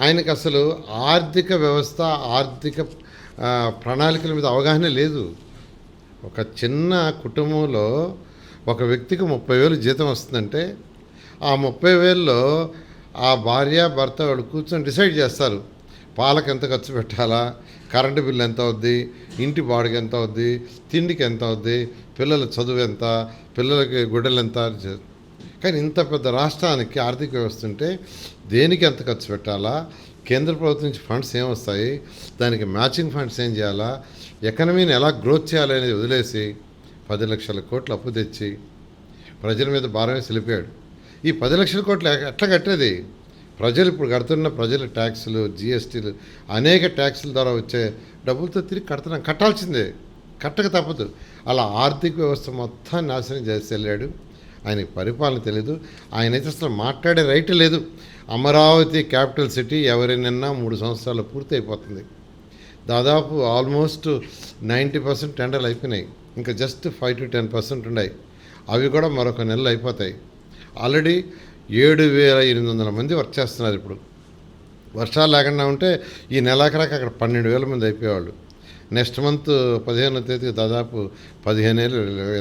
ఆయనకు అసలు ఆర్థిక వ్యవస్థ, ఆర్థిక ప్రణాళికల మీద అవగాహన లేదు. ఒక చిన్న కుటుంబంలో ఒక వ్యక్తికి 30,000 జీతం వస్తుందంటే ఆ 30,000లో ఆ భార్య భర్త వాళ్ళు కూర్చొని డిసైడ్ చేస్తారు. పాలకు ఎంత ఖర్చు పెట్టాలా, కరెంటు బిల్లు ఎంత అవుద్ది, ఇంటి బాడుగ ఎంత అవుద్ది, తిండికి ఎంత అవుద్ది, పిల్లల చదువు ఎంత, పిల్లలకి గుడ్డలు ఎంత. కానీ ఇంత పెద్ద రాష్ట్రానికి ఆర్థిక వ్యవస్థ ఉంటే దేనికి ఎంత ఖర్చు పెట్టాలా, కేంద్ర ప్రభుత్వం నుంచి ఫండ్స్ ఏమొస్తాయి, దానికి మ్యాచింగ్ ఫండ్స్ ఏం చేయాలా, ఎకనమీని ఎలా గ్రోత్ చేయాలి అనేది వదిలేసి 10 లక్షల కోట్లు అప్పు తెచ్చి ప్రజల మీద భారం వేసి వెళ్ళిపోయాడు. ఈ 10 లక్షల కోట్లు ఎట్లా కట్టేది? ప్రజలు ఇప్పుడు కడుతున్న ప్రజల ట్యాక్సులు, జిఎస్టీలు, అనేక ట్యాక్సుల ద్వారా వచ్చే డబ్బులతో తిరిగి కట్టాల్సిందే, కట్టక తప్పదు. అలా ఆర్థిక వ్యవస్థ మొత్తాన్ని నాశనం చేసి వెళ్ళాడు. ఆయనకి పరిపాలన తెలీదు. ఆయనైతే అసలు మాట్లాడే రైట్ లేదు. అమరావతి క్యాపిటల్ సిటీ ఎవరైనా 3 సంవత్సరాలు పూర్తి అయిపోతుంది. దాదాపు ఆల్మోస్ట్ 90% టెండర్లు అయిపోయినాయి. ఇంకా జస్ట్ 5 to 10% ఉన్నాయి. అవి కూడా మరొక నెలలో అయిపోతాయి. ఆల్రెడీ 7,800 మంది వర్క్ చేస్తున్నారు. ఇప్పుడు వర్షాలు లేకుండా ఉంటే ఈ నెలాఖరాకి అక్కడ 12,000 మంది అయిపోయేవాళ్ళు. నెక్స్ట్ మంత్ 15వ తేదీకి దాదాపు 15,000